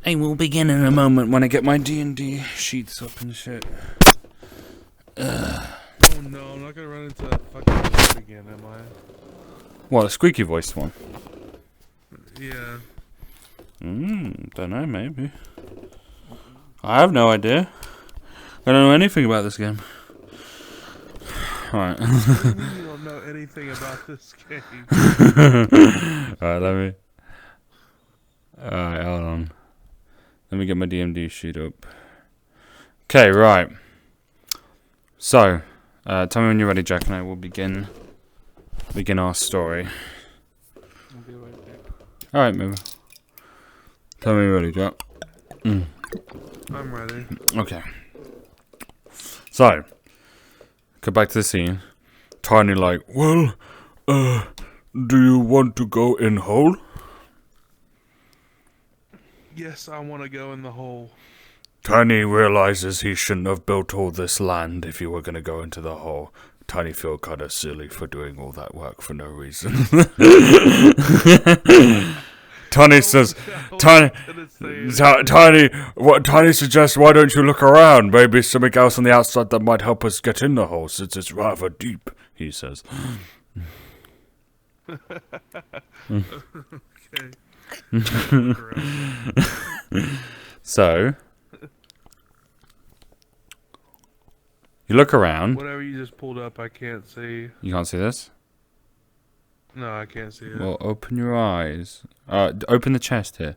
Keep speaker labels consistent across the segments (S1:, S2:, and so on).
S1: I will begin in a moment when I get my D&D sheets up and shit.
S2: Oh no, I'm not gonna run into that fucking word again, am I?
S1: What, a squeaky voiced one?
S2: Yeah.
S1: Don't know, maybe. I have no idea. I don't know anything about this game. Alright.
S2: What do you mean you don't know anything about this game?
S1: Alright, Alright, hold on. Let me get my D&D sheet up. Okay, right. So, tell me when you're ready, Jack, and I will begin our story.
S2: I'll be right back.
S1: Alright, move. Tell me when you're ready, Jack.
S2: I'm ready.
S1: Okay. So, go back to the scene. Tiny like, well, do you want to go in hole?
S2: Yes, I want to go in the hole.
S1: Tiny realizes he shouldn't have built all this land if you were going to go into the hole. Tiny feel kind of silly for doing all that work for no reason. Tiny says, Tiny, what Tiny suggests, why don't you look around? Maybe something else on the outside that might help us get in the hole, since it's rather deep, he says.
S2: Okay.
S1: So, you look around.
S2: Whatever you just pulled up, I can't see.
S1: You can't see this?
S2: No, I can't see it.
S1: Well, open your eyes. Open the chest here.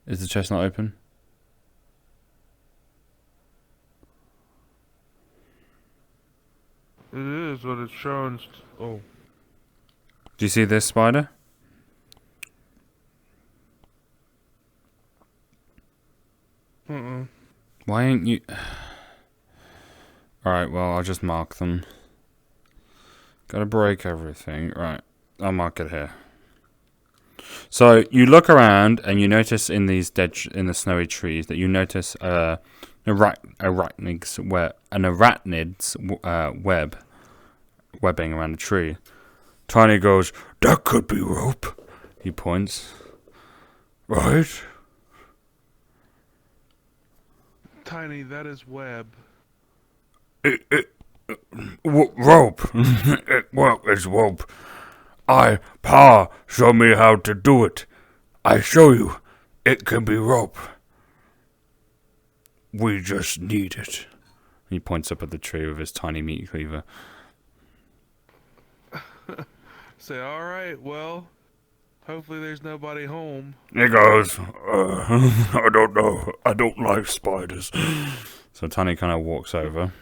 S1: Is the chest not open?
S2: It is, but it's showing. Oh.
S1: Do you see this spider? Why ain't you... Alright, well, I'll just mark them. Gotta break everything. Right, I'll mark it here. So, you look around and you notice in these in the snowy trees that you notice an arachnid's webbing around the tree. Tiny goes, that could be rope. He points. Right?
S2: Tiny, that is web.
S1: Rope. It's rope. Pa, show me how to do it. I show you. It can be rope. We just need it. He points up at the tree with his tiny meat cleaver.
S2: Say, alright, well, hopefully there's nobody home.
S1: He goes, I don't know. I don't like spiders. So Tiny kind of walks over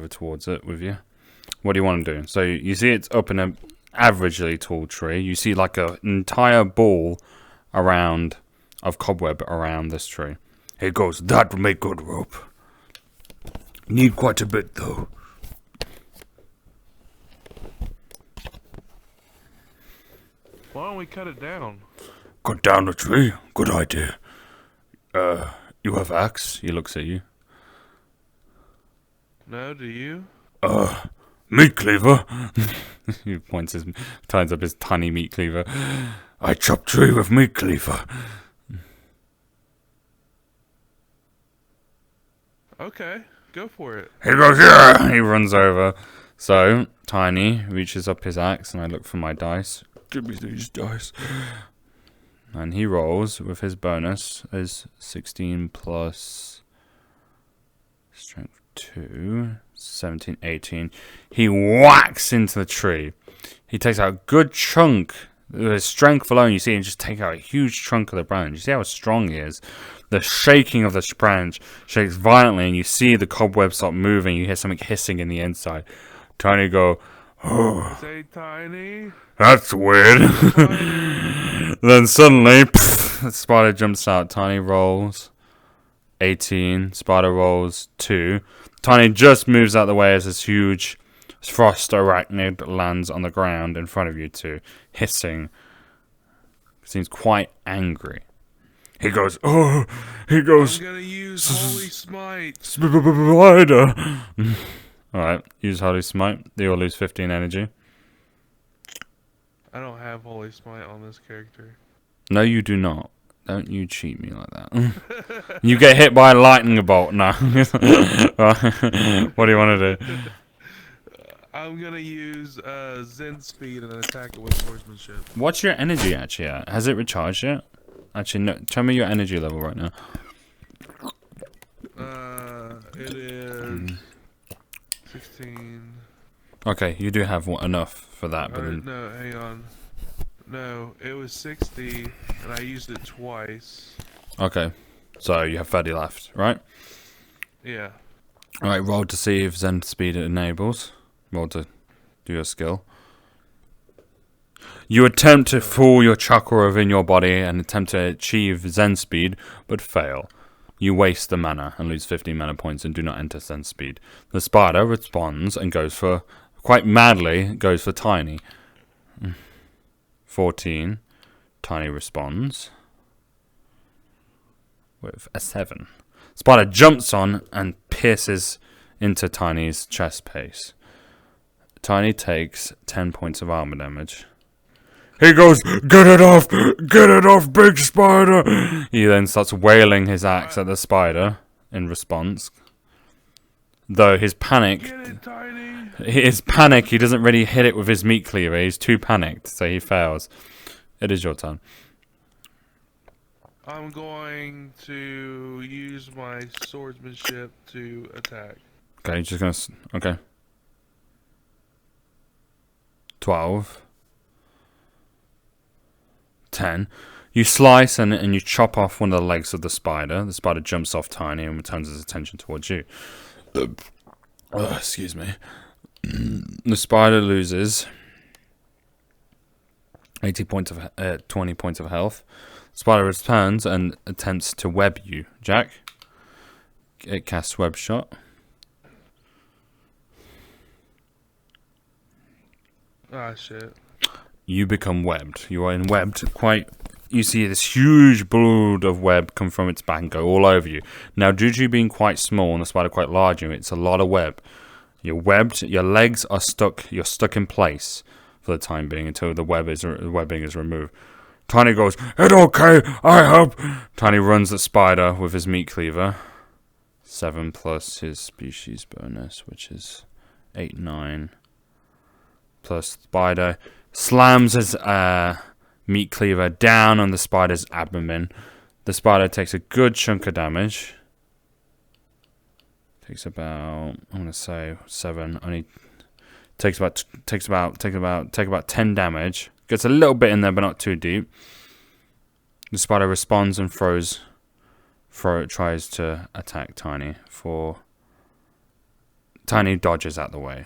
S1: towards it with you. What do you want to do? So you see it's up in an averagely tall tree. You see like an entire ball of cobweb around this tree. He goes, that would make good rope. Need quite a bit though.
S2: Why don't we cut it down?
S1: Cut down the tree? Good idea. You have axe? He looks at you.
S2: No, do you?
S1: Meat cleaver. He turns up his tiny meat cleaver. I chop tree with meat cleaver.
S2: Okay, go for it.
S1: He goes, yeah! He runs over. So, Tiny reaches up his axe and I look for my dice. Give me these dice. And he rolls with his bonus as 16 plus strength 2, 17, 18. He whacks into the tree. He takes out a good chunk. With his strength alone, you see him just take out a huge chunk of the branch. You see how strong he is. The shaking of the branch shakes violently, and you see the cobweb start moving. You hear something hissing in the inside. Tiny go, oh.
S2: Say, Tiny.
S1: That's weird. Then suddenly, the spider jumps out. Tiny rolls 18. Spider rolls 2. Tiny just moves out of the way as this huge frost arachnid lands on the ground in front of you two, hissing. Seems quite angry. He goes, oh, he goes,
S2: I'm gonna use Holy Smite.
S1: Spider. Alright, use Holy Smite. They all lose 15 energy.
S2: I don't have Holy Smite on this character.
S1: No, you do not. Don't you cheat me like that. You get hit by a lightning bolt. No. What do you want to do?
S2: I'm gonna use Zen Speed and attack it with Swordsmanship.
S1: What's your energy actually at? Has it recharged yet? Actually, no. Tell me your energy level right now.
S2: It is 16.
S1: Okay, you do have enough for that, but then,
S2: No, hang on. No, it was 60, and I used it twice.
S1: okay. So you have 30 left, right?
S2: Yeah.
S1: Alright, roll to see if Zen Speed enables. Roll to do your skill. You attempt to fool your chakra within your body and attempt to achieve Zen Speed, but fail. You waste the mana and lose 15 mana points and do not enter Zen Speed. The spider responds and goes for, quite madly, goes for Tiny. 14. Tiny responds with a 7. Spider jumps on and pierces into Tiny's chest piece. Tiny takes 10 points of armor damage. He goes, get it off, big spider! He then starts wailing his axe at the spider in response. Though his panic,
S2: Get it, Tiny!
S1: he doesn't really hit it with his meat cleaver. He's too panicked, so he fails. It is your turn.
S2: I'm going to use my swordsmanship to attack.
S1: Okay, just gonna, okay. 12. 10. You slice and you chop off one of the legs of the spider. The spider jumps off Tiny and returns its attention towards you. Excuse me. The spider loses 20 points of health. The spider returns and attempts to web you. Jack? It casts web shot.
S2: Ah, shit.
S1: You become webbed. You are in webbed. You see this huge blood of web come from its back and go all over you. Now, due to you being quite small and the spider quite large, it's a lot of web. You're webbed. Your legs are stuck. You're stuck in place for the time being until the webbing is removed. Tiny goes, "It's okay. I help." Tiny runs at spider with his meat cleaver. 7 plus his species bonus, which is 8, 9. Plus spider. Slams his meat cleaver down on the spider's abdomen. The spider takes a good chunk of damage. Takes about, I'm gonna say 7. Only takes about 10 damage. Gets a little bit in there, but not too deep. The spider responds and tries to attack Tiny. Tiny dodges out the way.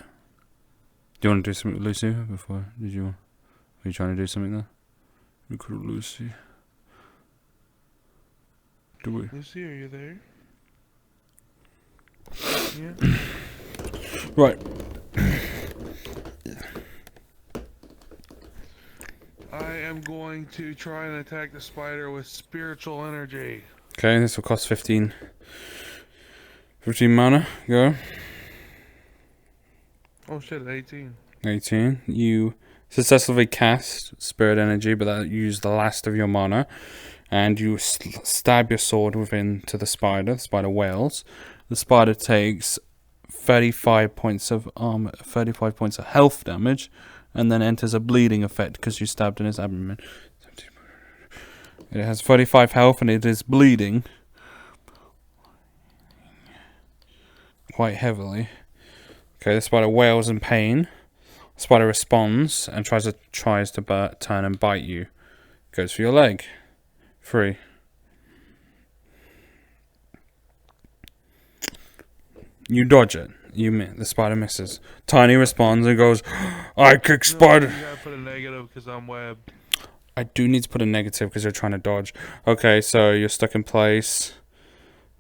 S1: Do you want to do something with Lucy before? Were you trying to do something there? We could have Lucy. Do we?
S2: Lucy, are you there? Yeah.
S1: Right.
S2: I am going to try and attack the spider with spiritual energy.
S1: Okay, this will cost 15 mana. Go.
S2: Oh shit, 18.
S1: 18. You successfully cast Spirit Energy, but that used the last of your mana. And you stab your sword to the spider. The spider wails. The spider takes 35 points of armor, 35 points of health damage, and then enters a bleeding effect because you stabbed in his abdomen. It has 35 health and it is bleeding quite heavily. Okay, the spider wails in pain. The spider responds and tries to turn and bite you. Goes for your leg. 3. You dodge it. The spider misses. Tiny responds and goes, "I kick spider."
S2: You gotta put a negative because I'm webbed.
S1: I do need to put a negative because you're trying to dodge. Okay, so you're stuck in place.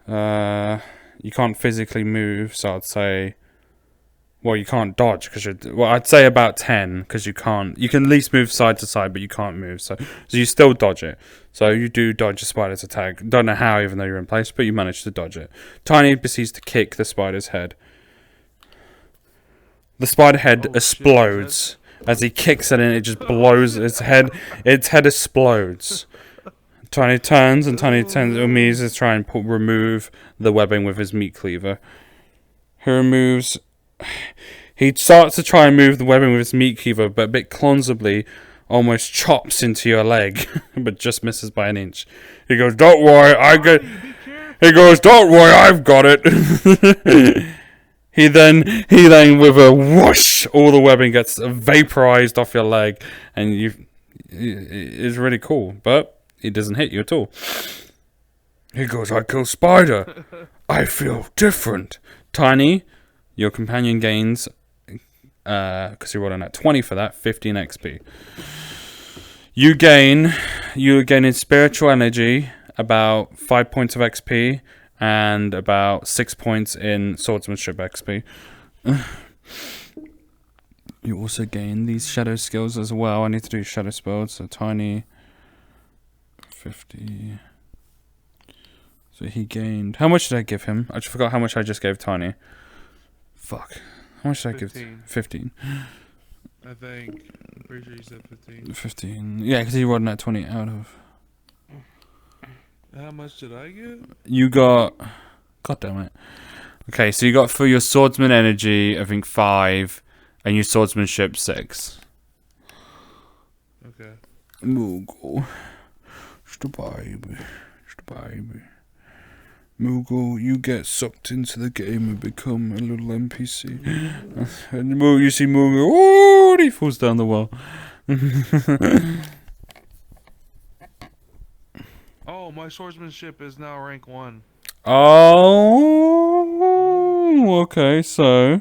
S1: You can't physically move, so I'd say... Well, you can't dodge because you're... Well, I'd say about 10 because you can't... You can at least move side to side, but you can't move. So you still dodge it. So you do dodge a spider's attack. Don't know how, even though you're in place, but you manage to dodge it. Tiny proceeds to kick the spider's head. The spider head explodes as he kicks it and it just blows its head. Its head explodes. Tiny turns and Tiny turns. Umeez is trying to remove the webbing with his meat cleaver. He starts to try and move the webbing with his meat cleaver, but a bit clumsily almost chops into your leg, but just misses by an inch. He goes, "Don't worry, "Don't worry, I've got it." He then, with a whoosh, all the webbing gets vaporized off your leg, and it's really cool, but it doesn't hit you at all. He goes, "I killed Spider. I feel different." Tiny, your companion gains, because you rolled on that 20 for that, 15 XP. You gain in spiritual energy about 5 points of XP and about 6 points in swordsmanship XP. You also gain these shadow skills as well. I need to do shadow spells, so Tiny 50. So he gained. How much did I give him? I just forgot how much I just gave Tiny. Fuck. How much did I give? 15.
S2: I think. I'm pretty sure you said 15.
S1: 15. Yeah, because he rolled that 20 out of.
S2: How much did I get?
S1: You got. God damn it. Okay, so you got for your swordsman energy, I think 5, and your swordsmanship 6.
S2: Okay.
S1: Moogle. Just a baby. Moogle, you get sucked into the game and become a little NPC. And you see Moogle, oh, he falls down the well.
S2: Oh, my swordsmanship is now rank 1.
S1: Oh, okay, so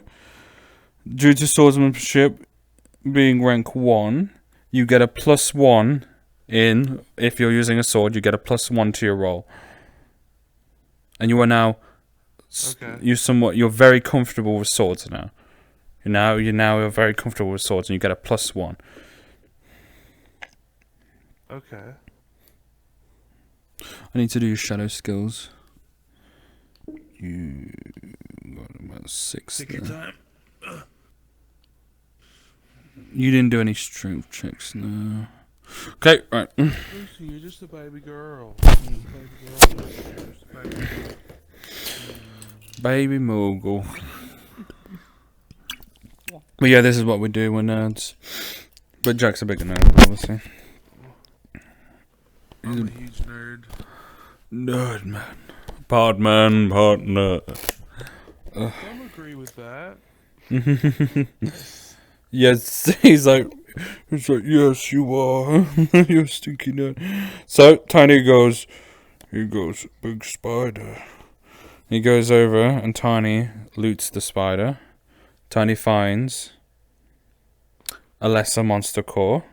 S1: due to swordsmanship being rank 1, you get a +1 in, if you're using a sword, you get a +1 to your roll. And you are now, you're very comfortable with swords now. You're very comfortable with swords, and you get a +1.
S2: Okay.
S1: I need to do shadow skills. You got about 6.
S2: Take your time.
S1: You didn't do any strength checks, no. Okay, right.
S2: You're just a baby girl.
S1: Baby Moogle. But yeah, this is what we do. We're nerds. But Jack's a bigger nerd, obviously.
S2: I'm a huge nerd.
S1: Nerd man. Part man, part nerd.
S2: Don't agree with that.
S1: Yes, he's like, yes, you are. You're a stinky nerd. So, Tiny goes, big spider. He goes over and Tiny loots the spider. Tiny finds a lesser monster core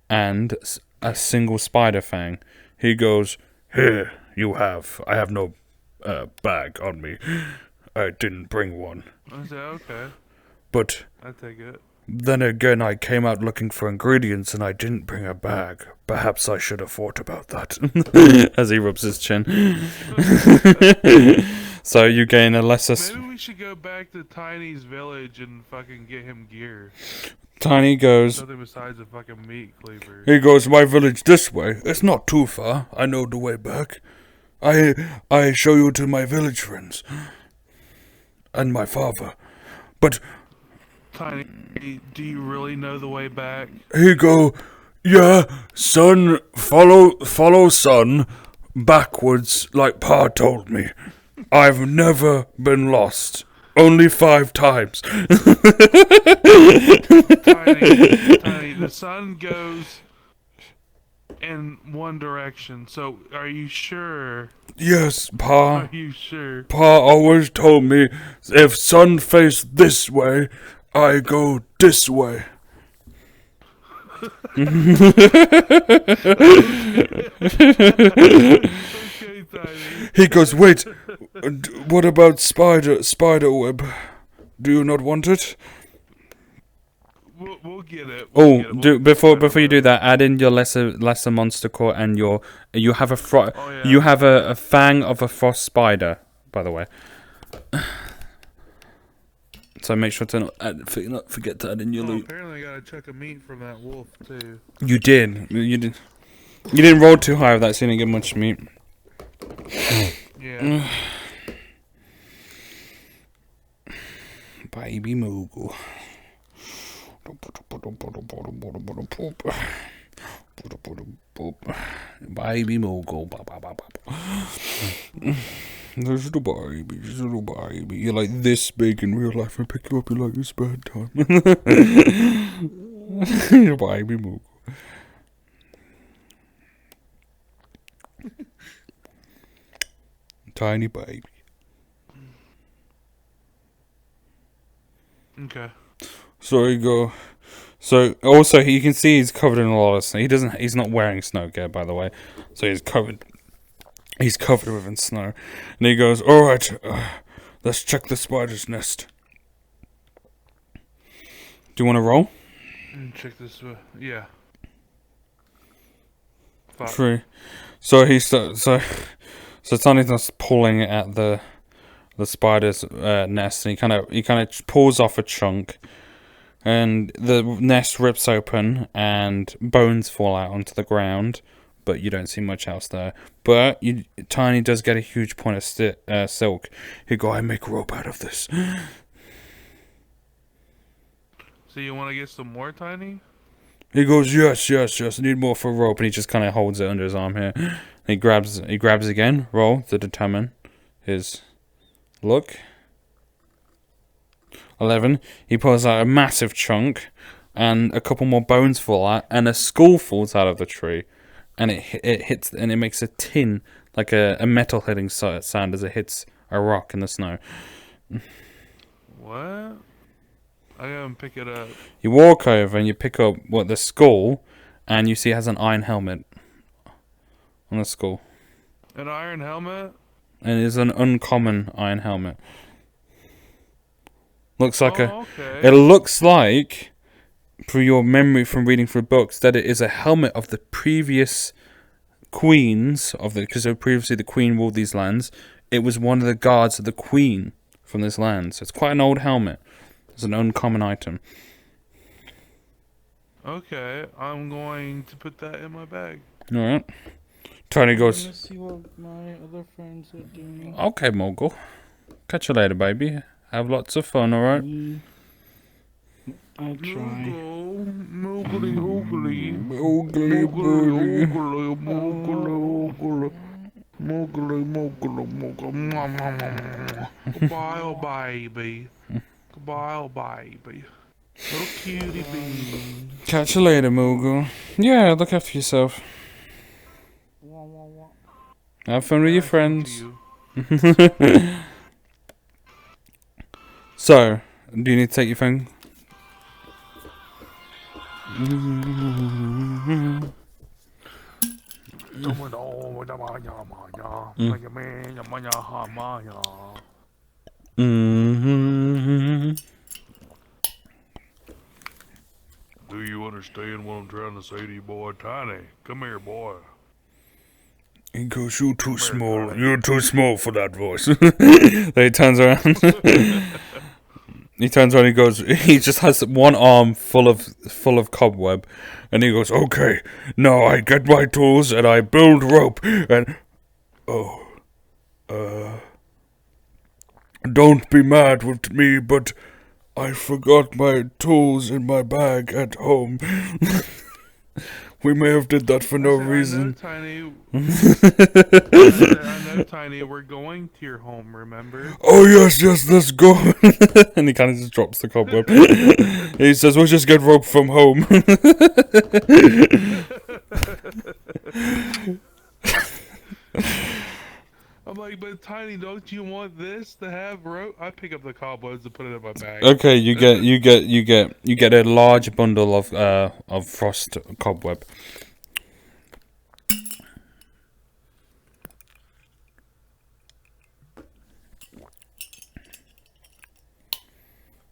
S1: and a single spider fang. He goes, "Here, you have. I have no bag on me. I didn't bring one."
S2: I said, okay.
S1: But
S2: I take it.
S1: then again, I came out looking for ingredients and I didn't bring a bag. Perhaps I should have thought about that. As he rubs his chin. So you gain a lesser...
S2: Maybe we should go back to Tiny's village and fucking get him gear.
S1: Tiny goes...
S2: Something besides a fucking meat cleaver.
S1: He goes, "My village this way. It's not too far. I know the way back. I show you to my village friends. And my father. But...
S2: Tiny, do you really know the way back?
S1: He go, "Yeah, son, follow son, backwards like Pa told me. I've never been lost. Only 5 times."
S2: Tiny, the sun goes in one direction, so are you sure?
S1: Yes, Pa.
S2: Are you sure?
S1: Pa always told me if sun faced this way, I go this way.
S2: Okay, Tiny.
S1: He goes, "Wait, what about spider web? Do you not want it?"
S2: We'll get it.
S1: Before you do that, add in your lesser monster core and you have a you have a fang of a frost spider, by the way. So make sure to not forget to add in your
S2: Oh,
S1: loot.
S2: apparently I got a chunk of meat from that wolf too.
S1: You did. You did. You didn't roll too high with that, so you didn't get much meat.
S2: Yeah.
S1: Baby Moogle. Baby Moogle. There's a baby, just a little baby. You're like this big in real life. I pick you up, you're like, it's bedtime. You're baby Moogle. Tiny baby.
S2: Okay.
S1: So you go. So also you can see he's covered in a lot of snow. He's not wearing snow gear, by the way. So he's covered. He's covered within snow, and he goes, "All right, let's check the spider's nest." Do you want to roll?
S2: Check this. Yeah. 5.
S1: 3. So he starts. So Tony's just pulling at the spider's nest, and he kind of pulls off a chunk, and the nest rips open, and bones fall out onto the ground. But you don't see much else there. But Tiny does get a huge point of silk. He go, I make rope out of this.
S2: So you want to get some more, Tiny?
S1: He goes, yes. I need more for rope, and he just kind of holds it under his arm here. He grabs again. Roll to determine his look. 11. He pulls out a massive chunk, and a couple more bones fall out, and a skull falls out of the tree. And it hits, and it makes a tin, like a metal hitting sound as it hits a rock in the snow.
S2: What? I gotta pick it up.
S1: You walk over and you pick up the skull, and you see it has an iron helmet on the skull.
S2: An iron helmet?
S1: And it's an uncommon iron helmet. Looks like
S2: okay.
S1: It looks like, through your memory from reading through books, that it is a helmet of the previous queens because previously the queen ruled these lands. It was one of the guards of the queen from this land, so it's quite an old helmet. It's an uncommon item.
S2: Okay, I'm going to put that in my bag.
S1: All right. Tony goes,
S3: I'm gonna see what my other friends are doing.
S1: okay, Mogul. Catch you later, baby. Have lots of fun, all right?
S3: I try.
S2: Moogly oogly.
S1: Mogul,
S2: Moogly oogly. Goodbye, oh baby. Goodbye, oh baby. Little cutie bee.
S1: Catch you later, Mogul. Yeah, look after yourself. Have fun with your friends. So, do you need to take your phone?
S2: Do you understand what I'm trying to say to you, boy? Tiny, come here, boy.
S1: He goes, you're too small. You're too small for that voice. Then he turns around. He turns around and he goes, he just has one arm full of cobweb. And he goes, okay, now I get my tools and I build rope. And, don't be mad with me, but I forgot my tools in my bag at home. We may have did that for no reason.
S2: I know, Tiny, we're going to your home, remember?
S1: Oh, yes, let's go. And he kind of just drops the cobweb. He says, we'll just get rope from home.
S2: I'm like, but Tiny, don't you want this to have rope? I pick up the cobwebs and put it in my bag.
S1: Okay, you get a large bundle of frost cobweb.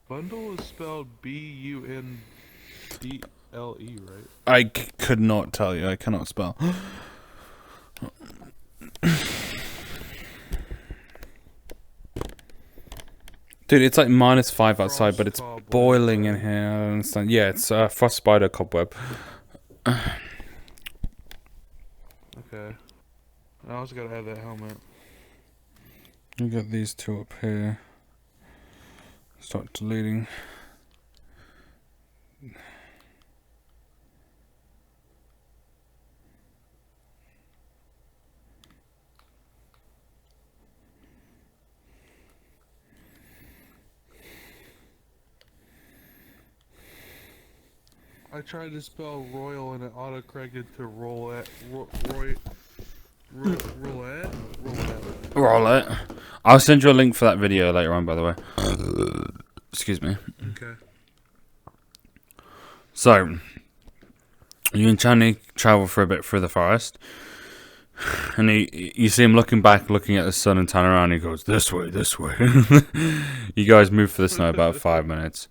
S2: Bundle is spelled B-U-N-D-L-E, right?
S1: I could not tell you. I cannot spell. Dude, it's like -5 outside, but it's
S2: Frost
S1: boiling in
S2: cobweb.
S1: here. I don't understand. Yeah, it's frost spider cobweb.
S2: Okay. I also gotta have that helmet.
S1: You got these two up here. Start deleting.
S2: I tried to spell royal and it auto-corrected to roulette. Roulette? Roulette?
S1: Roll it. I'll send you a link for that video later on, by the way. Excuse me.
S2: Okay.
S1: So, you and Channy travel for a bit through the forest, and you see him looking back, looking at the sun, and turn around. And he goes, "This way, this way." You guys move for the snow about 5 minutes.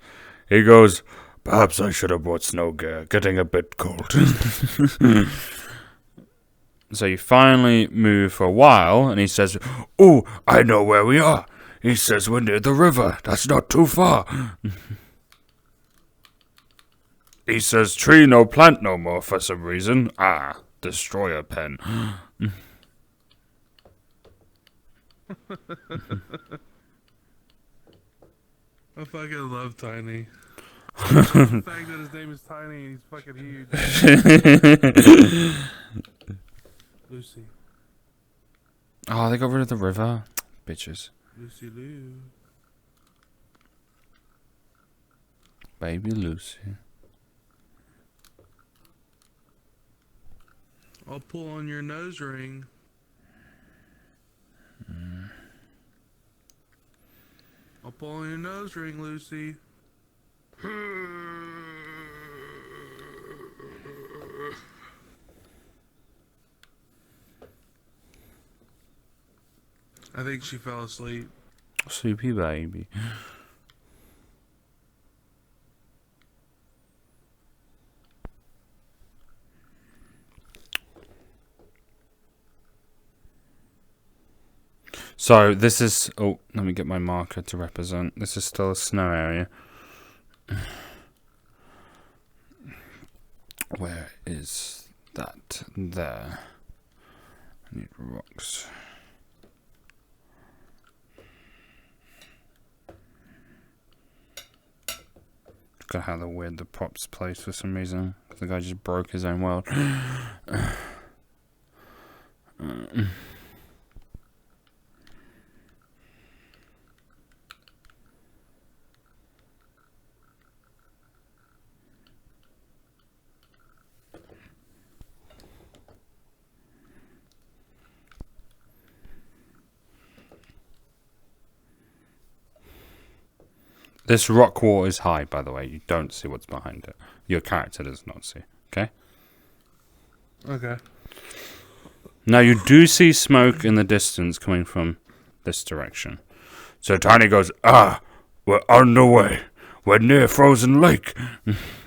S1: He goes, "Perhaps I should have brought snow gear. Getting a bit cold." So you finally move for a while, and he says, "Oh, I know where we are." He says, "We're near the river. That's not too far." He says, "Tree no plant no more for some reason." Ah, destroyer pen.
S2: I fucking love Tiny. The fact that his name is Tiny and he's fucking huge. Lucy.
S1: Oh, they got rid of the river. Bitches.
S2: Lucy Lou.
S1: Baby Lucy.
S2: I'll pull on your nose ring. I'll pull on your nose ring, Lucy. I think she fell asleep.
S1: Sleepy baby. So this is, oh, let me get my marker to represent. This is still a snow area. Where is that? There. I need rocks. Look at how the weird the prop's placed for some reason. The guy just broke his own world. This rock wall is high, by the way. You don't see what's behind it. Your character does not see. Okay?
S2: Okay.
S1: Now, you do see smoke in the distance coming from this direction. So Tiny goes, "Ah, we're on the way. We're near Frozen Lake.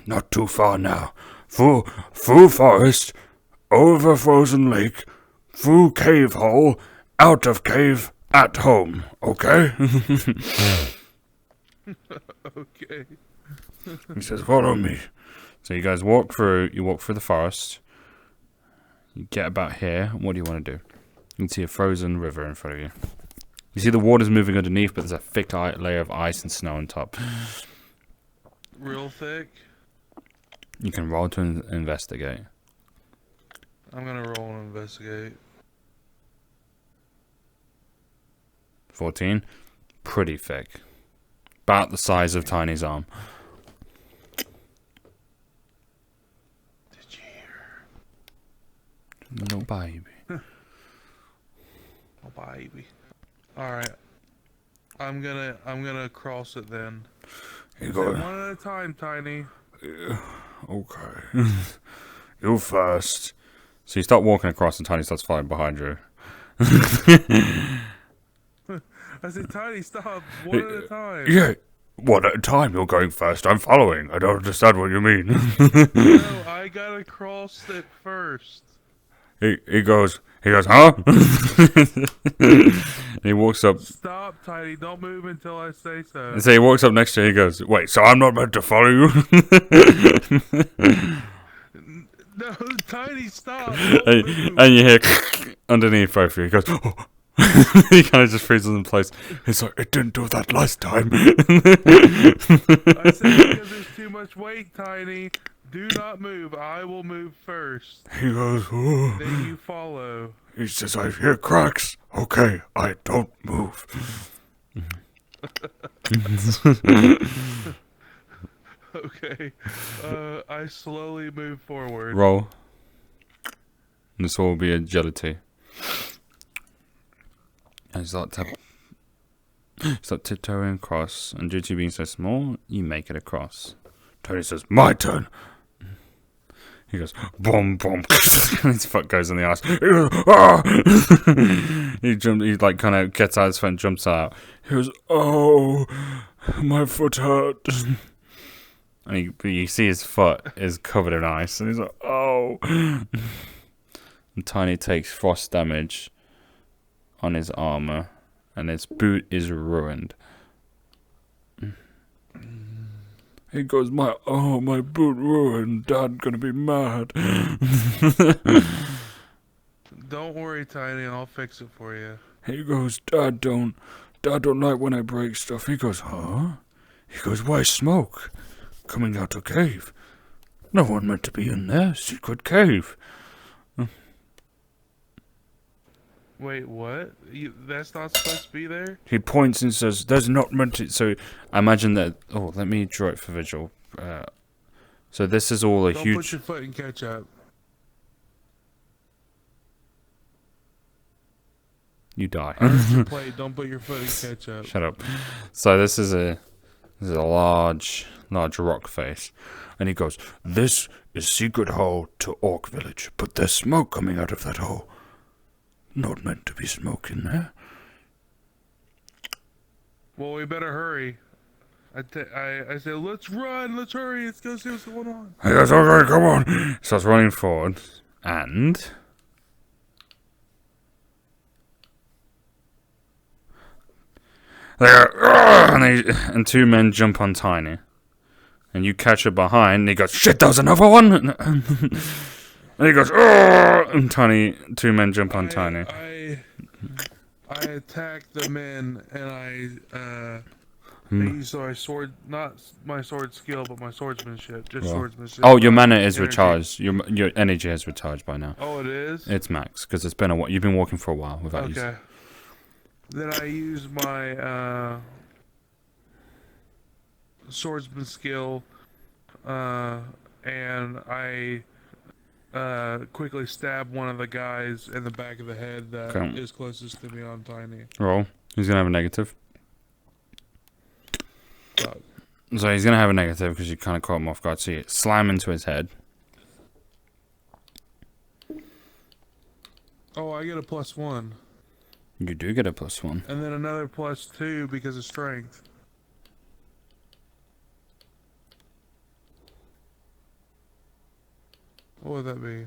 S1: Not too far now. Through forest, over Frozen Lake, through cave hole, out of cave, at home. Okay?"
S2: Okay.
S1: He says, "Follow me." So you guys walk through. You walk through the forest. You get about here. What do you want to do? You can see a frozen river in front of you. You see the water's moving underneath, but there's a thick layer of ice and snow on top.
S2: Real thick.
S1: You can roll to investigate.
S2: I'm gonna roll and investigate.
S1: 14. Pretty thick. About the size of Tiny's arm.
S2: Did you hear?
S1: Little baby.
S2: Oh, baby. All right. I'm gonna cross it then.
S1: You
S2: Say
S1: go.
S2: one at a time, Tiny.
S1: Okay. You first. So you start walking across and Tiny starts following behind you.
S2: I said, Tiny, stop. One at a time.
S1: Yeah. One at a time. You're going first. I'm following. I don't understand what you mean.
S2: No, I gotta cross it first.
S1: he goes, huh? And he walks up.
S2: Stop, Tiny. Don't move until I say so.
S1: And so he walks up next to you. He goes, wait, so I'm not meant to follow you?
S2: No, Tiny, stop.
S1: And you hear underneath both of you. He goes, oh. He kind of just freezes in place. He's like, it didn't do that last time.
S2: I said because there's too much weight, Tiny. Do not move. I will move first.
S1: He goes, oh.
S2: Then you follow.
S1: He says, I hear cracks. Okay, I don't move.
S2: Okay. I slowly move forward.
S1: Roll. This will be agility. And you start tiptoeing across, and due to being so small, you make it across. Tony says, my turn. He goes, boom, boom. His foot goes in the ice. He goes, ah! He like kind of gets out his foot and jumps out. He goes, oh, my foot hurt. And you see his foot is covered in ice, and he's like, oh. And Tiny takes frost damage on his armor, and his boot is ruined. He goes, my boot ruined. Dad gonna be mad.
S2: Don't worry, Tiny. I'll fix it for you.
S1: He goes, Dad don't like when I break stuff. He goes, huh? He goes, why smoke? Coming out of cave. No one meant to be in there. Secret cave.
S2: Wait, what? That's not supposed to be there?
S1: He points and says, there's not meant to... So, I imagine that... Oh, let me draw it for visual. So this is all a
S2: Don't
S1: huge...
S2: put your foot in ketchup.
S1: You die.
S2: Don't put your foot in ketchup.
S1: Shut up. So this is a large rock face. And he goes, this is secret hole to Orc Village. But there's smoke coming out of that hole. Not meant to be smoke in there.
S2: Well, we better hurry. I said, let's run, let's hurry, let's go see what's going on.
S1: He goes, okay, come on. Starts running forward. And... They go, and two men jump on Tiny. And you catch her behind, and he goes, shit, that was another one! And he goes, oh! And two men jump on Tiny.
S2: I attack the men, and I use my sword, not my sword skill, but my swordsmanship, just swordsmanship.
S1: Oh, your mana is
S2: energy.
S1: recharged. Your energy is recharged by now.
S2: Oh, it is?
S1: It's max, because it's been a while. You've been walking for a while without using it.
S2: Okay. Then I use my swordsman skill, and I quickly stab one of the guys in the back of the head that is closest to me on Tiny.
S1: Roll. He's gonna have a negative.
S2: Fuck.
S1: So he's gonna have a negative because you kind of caught him off guard. So you slam into his head.
S2: Oh, I get a +1.
S1: You do get a +1.
S2: And then another +2 because of strength. What would that be?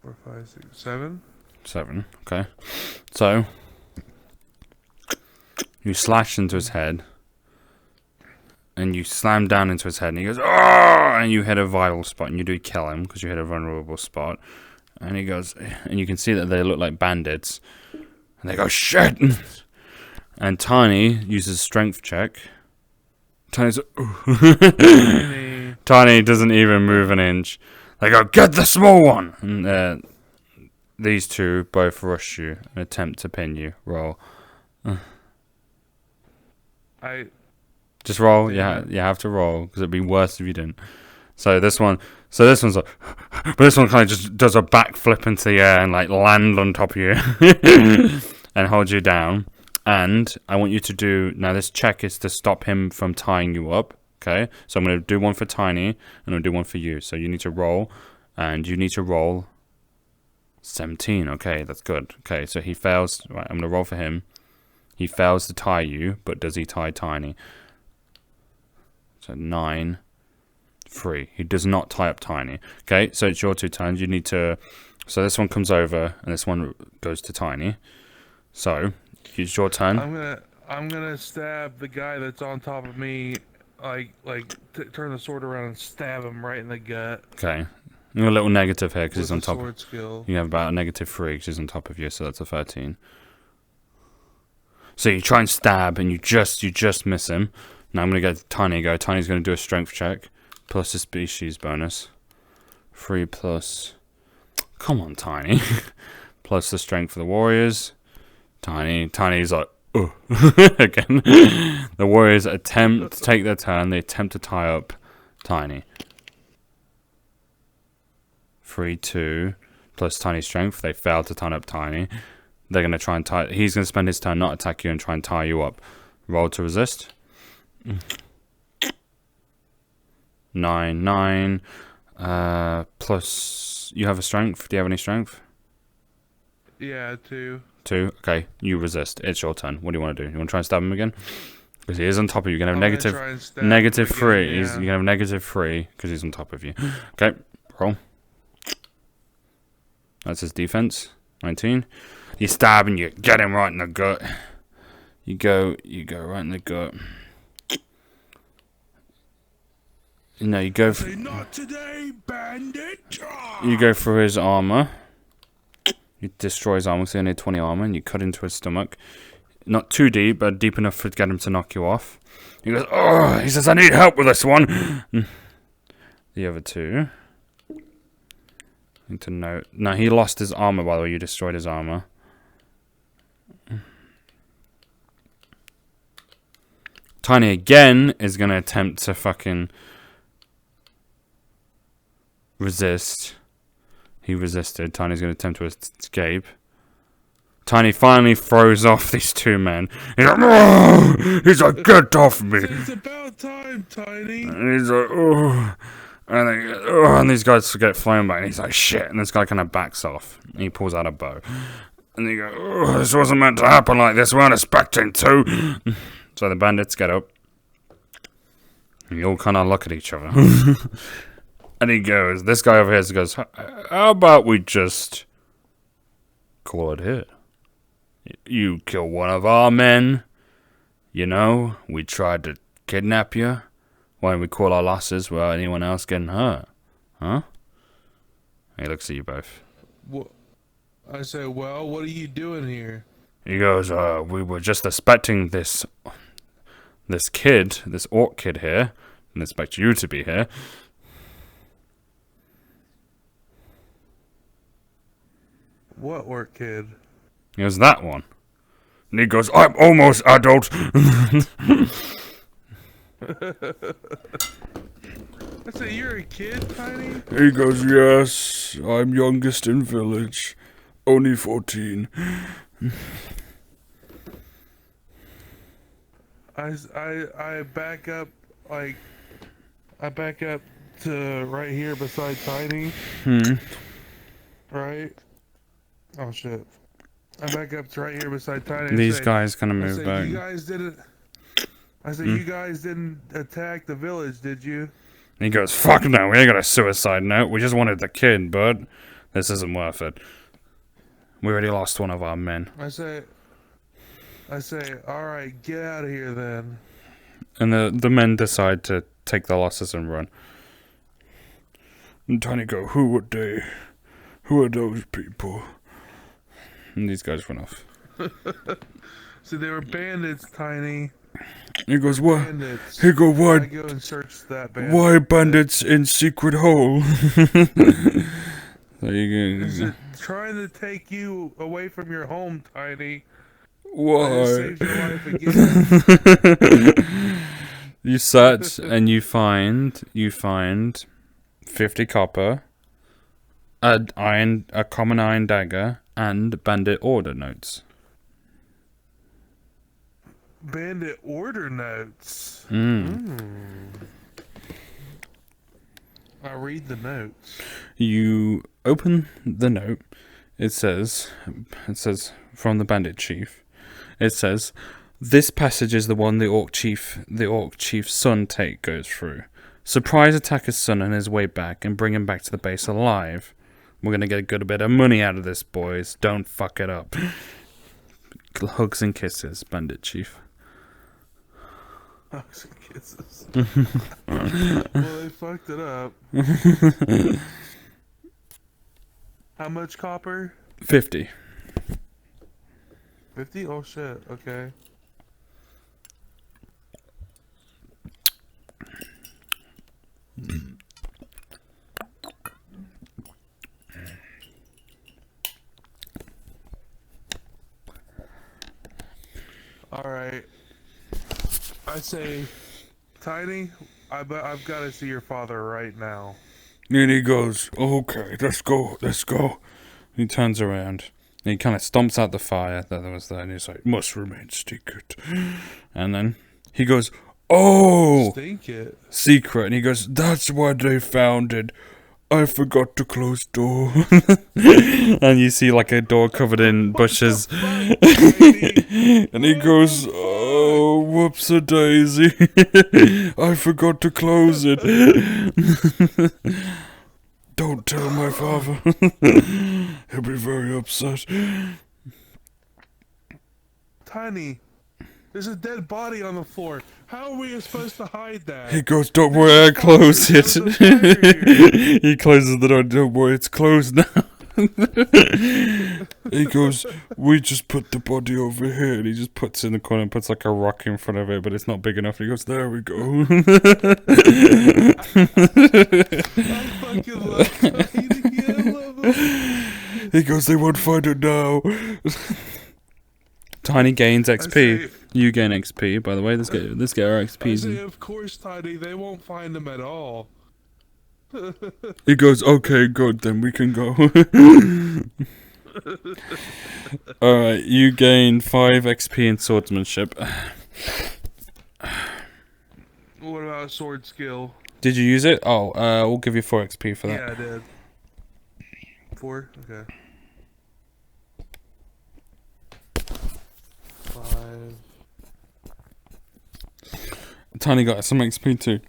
S2: 4, 5, 6, 7?
S1: 7. Okay. So you slash into his head, and you slam down into his head, and he goes, "Oh!" And you hit a vital spot, and you do kill him because you hit a vulnerable spot. And he goes, and you can see that they look like bandits, and they go, "Shit!" And Tiny uses strength check. Tiny's Tiny doesn't even move an inch. They go, "Get the small one!" And these two both rush you and attempt to pin you. Roll. Just roll. Yeah, you have to roll because it'd be worse if you didn't. So this one's like, but this one kind of just does a backflip into the air and like land on top of you and hold you down. And I want you to do now. This check is to stop him from tying you up. Okay, so I'm going to do one for Tiny, and I'm going to do one for you. So you need to roll, and you need to roll 17. Okay, that's good. Okay, so he fails. Right, I'm going to roll for him. He fails to tie you, but does he tie Tiny? So 9. free. He does not tie up Tiny. Okay, so it's your 2 turns. You need to... So this one comes over, and this one goes to Tiny. So, it's your turn.
S2: I'm gonna stab the guy that's on top of me, turn the sword around and stab him right in the gut.
S1: Okay. You have a little negative here, because he's on top.
S2: Sword skill.
S1: You have about a -3, because he's on top of you, so that's a 13. So you try and stab, and you just miss him. Now I'm going to get Tiny go. Tiny's going to do a strength check, plus a species bonus. 3 plus... Come on, Tiny. Plus the strength for the warriors. Tiny's like, oh. Again. The warriors attempt to take their turn. They attempt to tie up Tiny. 3, 2, plus Tiny's strength. They fail to tie up Tiny. They're going to try and tie... He's going to spend his turn not attack you and try and tie you up. Roll to resist. 9, plus... You have a strength? Do you have any strength?
S2: Yeah, 2.
S1: 2? Okay, you resist. It's your turn. What do you want to do? You want to try and stab him again? Because he is on top of you. You're going to have -3.
S2: Yeah.
S1: You're going to have -3 because he's on top of you. Okay, roll. That's his defense. 19. You stab and you get him right in the gut. You go right in the gut. No, you go.
S2: Not today, bandit.
S1: You go through his armor. You destroy his armor, so you only have 20 armor, and you cut into his stomach. Not too deep, but deep enough to get him to knock you off. He goes, oh, he says, I need help with this one. The other 2. Need to note. No, he lost his armor, by the way. You destroyed his armor. Tiny again is going to attempt to fucking resist. He resisted. Tiny's going to attempt to escape. Tiny finally throws off these 2 men. He's like, oh! He's like, get off me!
S2: It's about time, Tiny.
S1: And he's like, oh! And these guys get flown back. And he's like, shit! And this guy kind of backs off. And he pulls out a bow. And they go, oh, this wasn't meant to happen like this. We weren't expecting to. So the bandits get up. And you all kind of look at each other. And he goes, this guy over here goes, how about we just call it here? You kill one of our men. You know, we tried to kidnap you. Why don't we call our losses without anyone else getting hurt? Huh? He looks at you both.
S2: What? I say, well, what are you doing here?
S1: He goes, we were just expecting this kid, this orc kid here, and expect you to be here.
S2: What orc kid?
S1: He goes, that one. And he goes, I'm almost adult.
S2: I say, you're a kid, Tiny?
S1: He goes, yes, I'm youngest in village. Only 14.
S2: I back up, I back up to right here beside Tiny. Right? Oh shit. I back up to right here beside Tiny.
S1: These guys gonna move back.
S2: You guys didn't. I said, you guys didn't attack the village, did you?
S1: He goes, fuck no, we ain't got a suicide note. We just wanted the kid, bud. This isn't worth it. We already lost one of our men.
S2: I say, alright, get out of here then.
S1: And the men decide to take the losses and run. And Tiny go, who would they? Who are those people? And these guys run off.
S2: So they were bandits, Tiny.
S1: He goes, what?
S2: Bandits.
S1: He goes, what?
S2: I go and search that bandit.
S1: Why bandits in secret hole? There you go.
S2: Is it trying to take you away from your home, Tiny?
S1: Why?
S2: Saved your life again.
S1: You search and you find 50 copper, a common iron dagger, and bandit order notes.
S2: Bandit order notes. I read the notes.
S1: You open the note. It says from the bandit chief. It says, this passage is the one the orc chief's son goes through. surprise attack his son on his way back and bring him back to the base alive. We're gonna get a good bit of money out of this, boys. Don't fuck it up. Hugs and kisses, Bandit Chief.
S2: Hugs and kisses. Well, they fucked it up. How much copper?
S1: 50.
S2: 50? Oh shit, okay. Alright. I say, Tiny, I've got to see your father right now.
S1: And he goes, okay, let's go. He turns around. And he kind of stomps out the fire that was there. And he's like, must remain secret. And then he goes, oh,
S2: Stink it.
S1: secret. And he goes, that's why they found it. I forgot to close door. And you see like a door covered in bushes. And he goes, oh, whoops-a-daisy. I forgot to close it. Don't tell my father. He'll be very upset.
S2: Tiny, there's a dead body on the floor. How are we supposed to hide that?
S1: He goes, don't worry, I closed it. He closes the door, don't worry, it's closed now. He goes, we just put the body over here. And he just puts it in the corner and puts like a rock in front of it, but it's not big enough. And he goes, there we go.
S2: I fucking love Tiny. I love him.
S1: He goes, they won't find it now. Tiny gains XP. You gain XP, by the way. Let's get our
S2: I say,
S1: XP.
S2: of course, Tiny, they won't find him at all.
S1: He goes, okay, good, then we can go. Alright, you gain 5 XP in swordsmanship.
S2: What about sword skill?
S1: Did you use it? Oh, we'll give you 4 XP for that.
S2: Yeah, I did. 4? Okay. 5.
S1: Tiny got some XP too.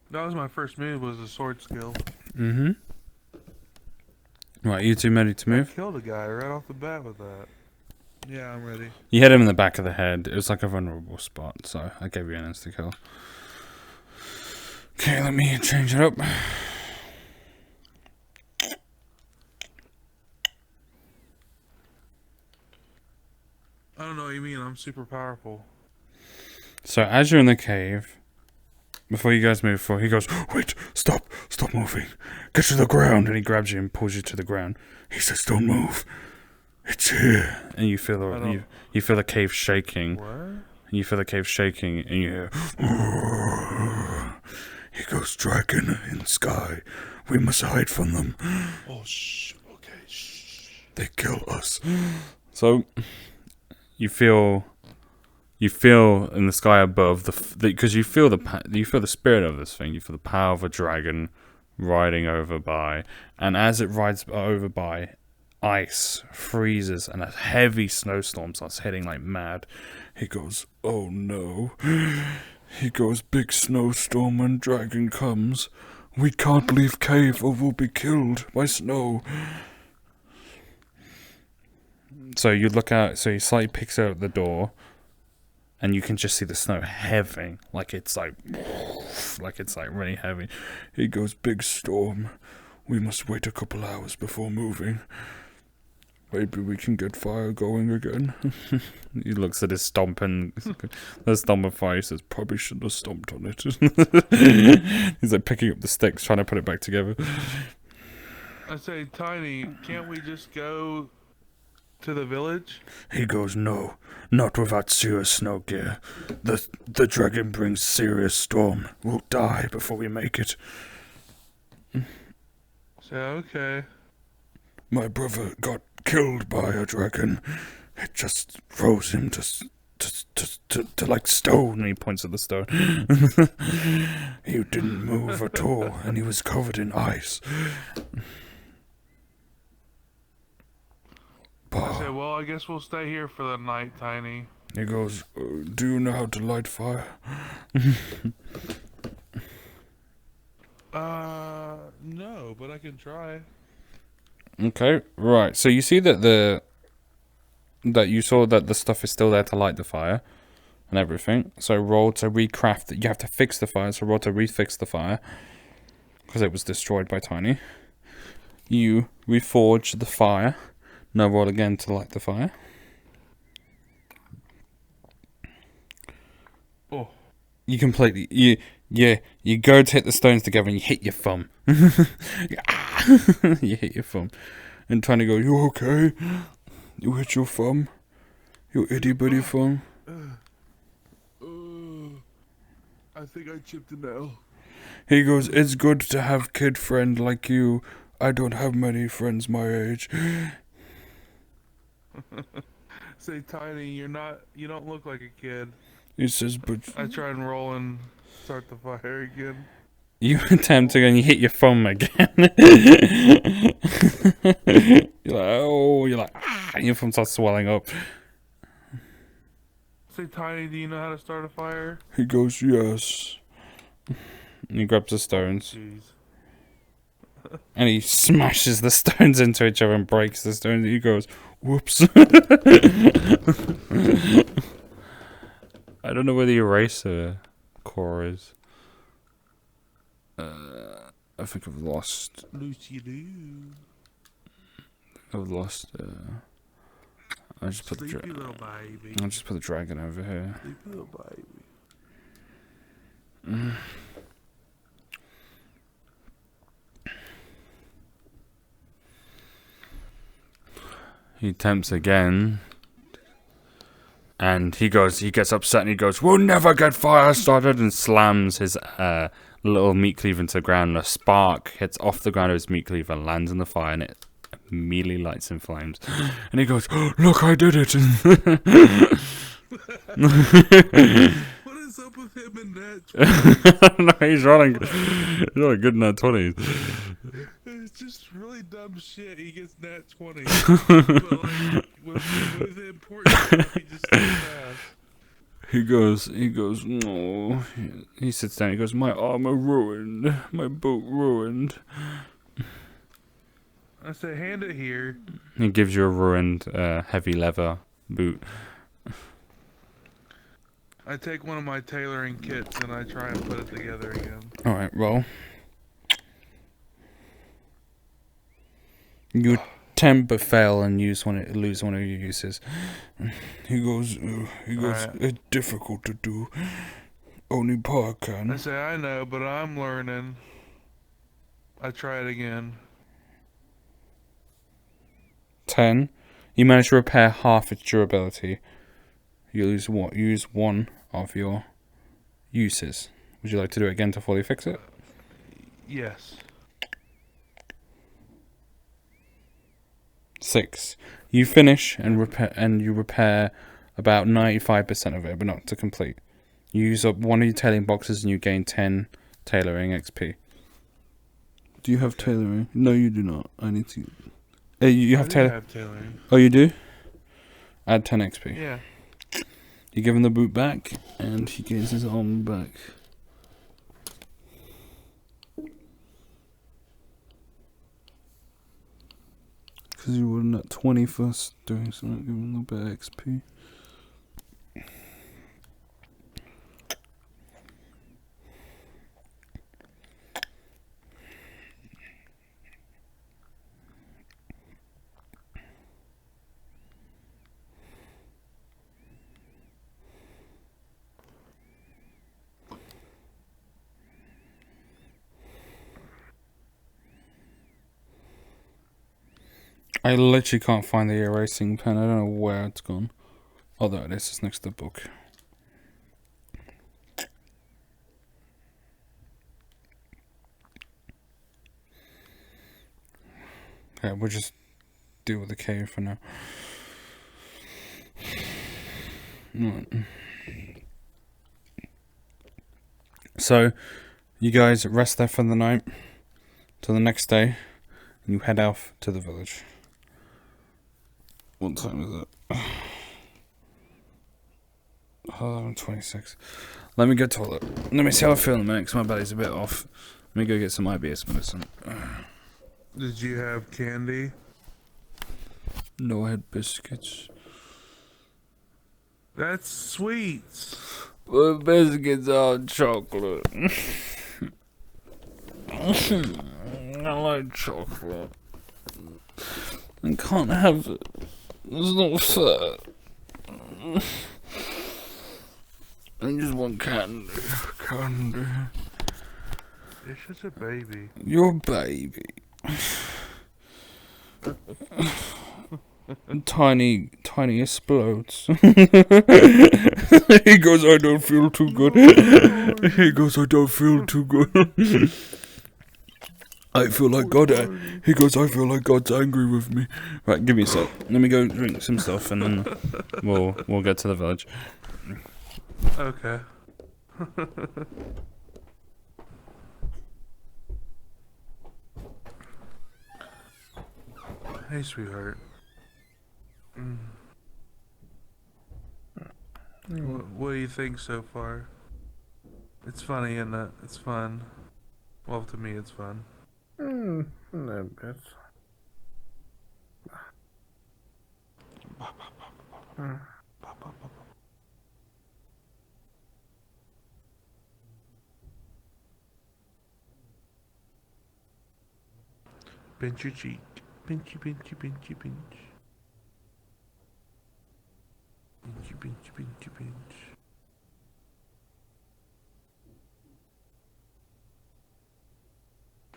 S2: That was my first move, was a sword skill.
S1: Mm-hmm. Right, you two ready to
S2: I
S1: move?
S2: killed a guy right off the bat with that. Yeah, I'm ready.
S1: You hit him in the back of the head. It was like a vulnerable spot, so I gave you an insta kill. Okay, let me change it up.
S2: I don't know what you mean, I'm super powerful.
S1: So as you're in the cave, before you guys move forward, he goes, wait, stop moving. Get to the ground. And he grabs you and pulls you to the ground. He says, don't move. It's here. And you feel you feel the cave shaking.
S2: What?
S1: You feel the cave shaking and you hear, he goes, dragon in sky. We must hide from them.
S2: Oh, shh. Okay, shh.
S1: They kill us. So you feel in the sky above because you feel the spirit of this thing. You feel the power of a dragon riding over by, and as it rides over by, ice freezes and a heavy snowstorm starts hitting like mad. He goes, oh no. He goes, big snowstorm when dragon comes. We can't leave cave or we'll be killed by snow. So you look out, so he slightly picks out the door, and you can just see the snow heaving, like it's like really heavy. He goes, big storm. We must wait a couple hours before moving. Maybe we can get fire going again. He looks at his stomping, the stomping fire. He says, probably shouldn't have stomped on it. He's like picking up the sticks, trying to put it back together.
S2: I say, Tiny, can't we just go to the village?
S1: He goes, no, not without serious snow gear. The dragon brings serious storm. We'll die before we make it.
S2: So, okay.
S1: My brother got killed by a dragon. It just froze him to like stone. And he points at the stone. He didn't move at all, and he was covered in ice.
S2: I said, well, I guess we'll stay here for the night, Tiny.
S1: He goes, do you know how to light fire?
S2: No, but I can try.
S1: Okay, right. So you see that you saw that the stuff is still there to light the fire and everything. So roll to recraft it. You have to fix the fire. So roll to refix the fire because it was destroyed by Tiny. You reforge the fire. Now roll again to light the fire.
S2: Oh.
S1: You completely you go to hit the stones together and you hit your thumb. You hit your thumb. And Tiny goes, you okay? You hit your thumb? Your itty bitty thumb?
S2: I think I chipped a nail.
S1: He goes, it's good to have kid friend like you. I don't have many friends my age.
S2: Say, Tiny, you don't look like a kid.
S1: He says, but
S2: I try and roll and start the fire again.
S1: you attempt again, you hit your thumb again. You're like, ah, and your thumb starts swelling up.
S2: Say, Tiny, do you know how to start a fire?
S1: He goes, yes. And he grabs the stones.
S2: Jeez.
S1: And he smashes the stones into each other and breaks the stones. He goes, whoops. I don't know where the eraser core is. I think I've lost.
S2: Lucy Lou.
S1: I've lost. I just put
S2: Sleepy little baby.
S1: I'll just put the dragon over here.
S2: Sleepy little baby.
S1: He attempts again. And he gets upset and he goes, we'll never get fire started, and slams his little meat cleaver into the ground. A spark hits off the ground of his meat cleaver and lands in the fire, and it immediately lights in flames. And he goes, oh, look, I did it.
S2: What is up with him and that?
S1: No, he's running good in that 20s.
S2: It's just really dumb shit. He gets nat 20. But like, with the important stuff, he just gets fast.
S1: He goes, no. He sits down, he goes, my armor ruined. My boot ruined.
S2: I say, hand it here.
S1: He gives you a ruined heavy leather boot.
S2: I take one of my tailoring kits and I try and put it together again.
S1: Alright, roll. You attempt but fail and lose one of your uses. He goes,
S2: Right.
S1: it's difficult to do. Only Pa
S2: I
S1: can.
S2: say, I know, but I'm learning. I try it again.
S1: 10. You manage to repair half its durability. You lose what? You use one of your uses. Would you like to do it again to fully fix it?
S2: Yes.
S1: 6. You finish and repair about 95% of it, but not to complete. You use up one of your tailoring boxes and you gain 10 tailoring XP. Do you have tailoring? No, you do not. I need to. You have
S2: I do
S1: tailoring.
S2: have tailoring.
S1: Oh, you do? Add 10 XP.
S2: Yeah.
S1: You give him the boot back, and he gains his arm back. Because you were at 20 first doing something, give him a bit of XP. I literally can't find the erasing pen. I don't know where it's gone. Oh, there it is. It's next to the book. Okay, we'll just deal with the K for now. Right. So, you guys rest there for the night till the next day, and you head off to the village. What time is it? 11:26. Let me go to toilet. Let me see how I feel in a minute, 'cause my belly's a bit off. Let me go get some IBS medicine.
S2: Did you have candy?
S1: No, I had biscuits.
S2: That's sweets.
S1: But biscuits are chocolate. I like chocolate. I can't have it. It's not fair. I just want candy. Candy.
S2: You're such a baby.
S1: You're a baby. Tiny explodes. He goes, I don't feel too good. He goes, I don't feel too good. I feel like God. He goes, I feel like God's angry with me. Right, give me a sec. Let me go drink some stuff, and then we'll get to the village.
S2: Okay. Hey, sweetheart. What do you think so far? It's funny, isn't it? It's fun. Well, to me, it's fun.
S3: A little bit.
S2: Pinch your cheek. Pinchy, pinchy, pinchy, pinch. Pinchy, pinchy, pinchy, pinch.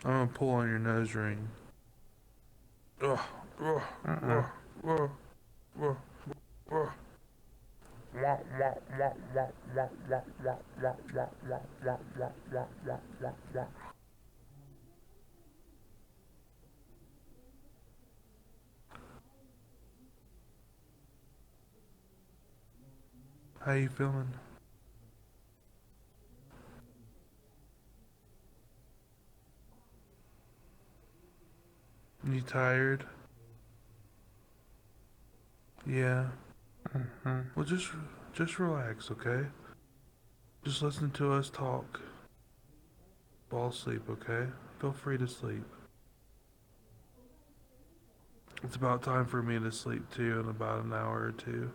S2: I'm gonna pull on your nose ring. Ugh, ugh, ugh, ugh, ugh, ugh. How you feeling? You tired? Yeah. Well, just relax, okay? Just listen to us talk. Fall asleep, okay? Feel free to sleep. It's about time for me to sleep too in about an hour or two.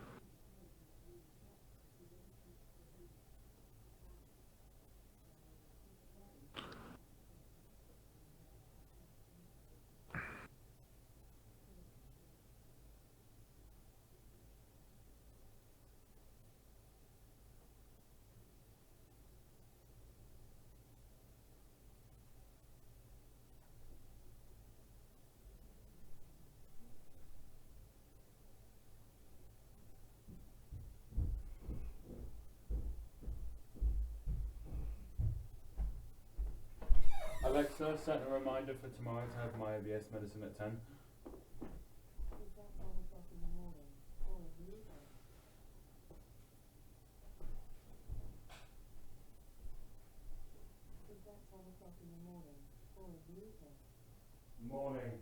S1: Alexa, set a reminder for tomorrow to have my IBS medicine at 10. Morning.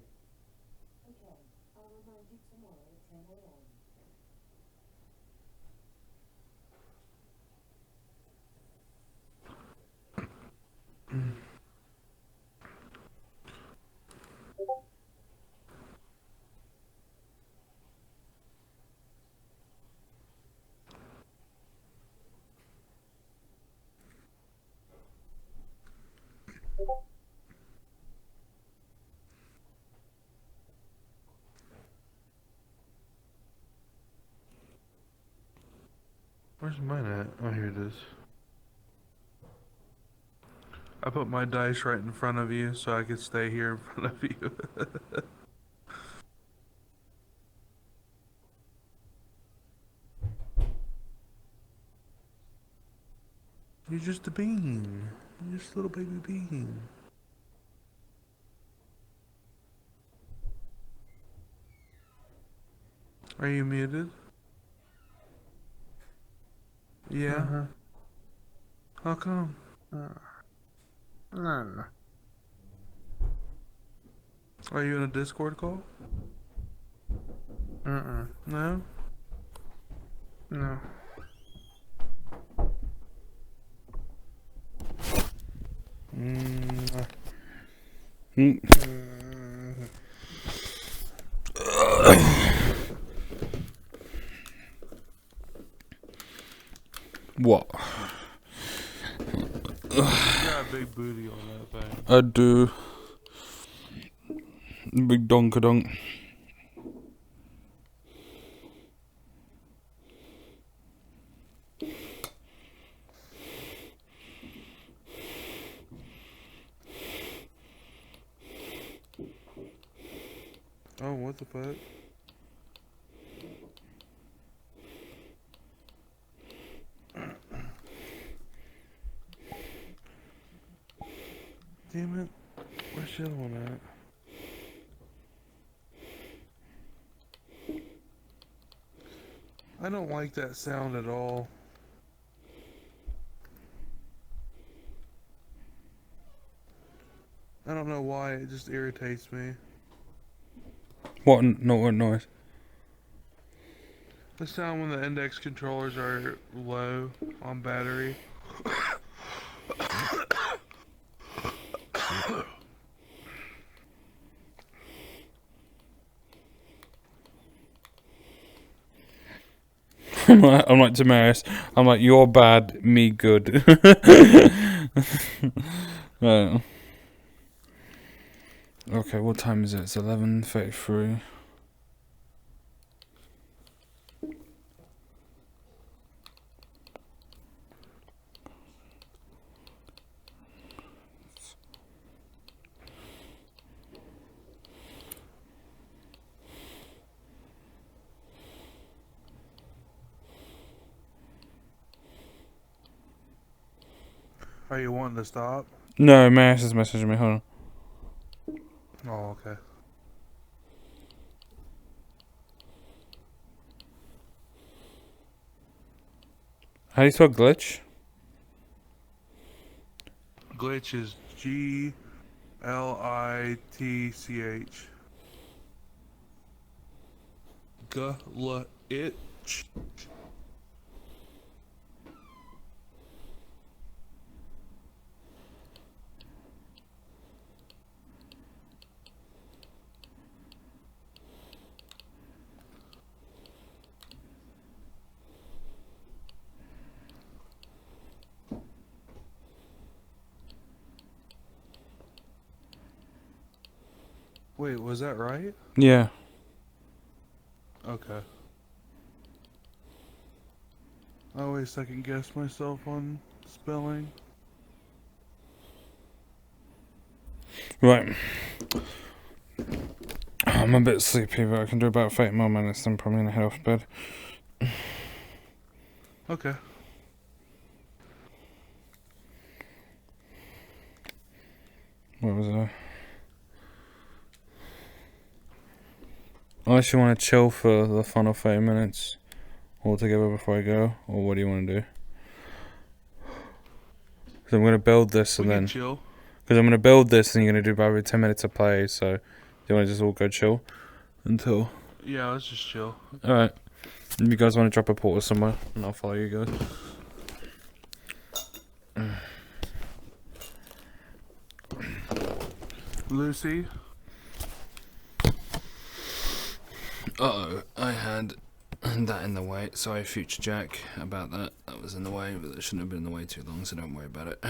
S2: Where's mine at? Oh, here it is. I put my dice right in front of you so I could stay here in front of you. You're just a bean. You're just a little baby bean. Are you muted? Yeah. How come?
S3: No.
S2: Are you in a Discord call? No?
S3: No.
S1: Mm. What?
S2: You got a big booty on that thing.
S1: I do. Big donkadonk.
S2: Oh, what the fuck? Damn it. Where's the other one at? I don't like that sound at all. I don't know why, it just irritates me.
S1: What? No, what noise?
S2: The sound when the index controllers are low on battery.
S1: I'm like Damaris. I'm like, you're bad, me good. Right. Okay, what time is it? It's 11:33.
S2: Are you wanting to stop?
S1: No, Maris is messaging me. Hold on.
S2: Oh, okay.
S1: How do you spell glitch?
S2: Glitch is Glitch. Glitch. Wait, was that right?
S1: Yeah.
S2: Okay. I always second guess myself on spelling.
S1: Right. I'm a bit sleepy, but I can do about 30 more minutes, then probably gonna head off bed.
S2: Okay.
S1: Where was I? Unless you want to chill for the final 30 minutes altogether before I go, or what do you want to do? Because I'm going to build this
S2: We
S1: and
S2: can
S1: then...
S2: chill.
S1: Because I'm going to build this and you're going to do about 10 minutes of play, so... Do you want to just all go chill? Until...
S2: Yeah, let's just chill.
S1: Alright. You guys want to drop a portal somewhere, and I'll follow you guys.
S2: Lucy?
S1: Uh-oh, I had that in the way. Sorry, Future Jack, about that. That was in the way, but it shouldn't have been in the way too long, so don't worry about it.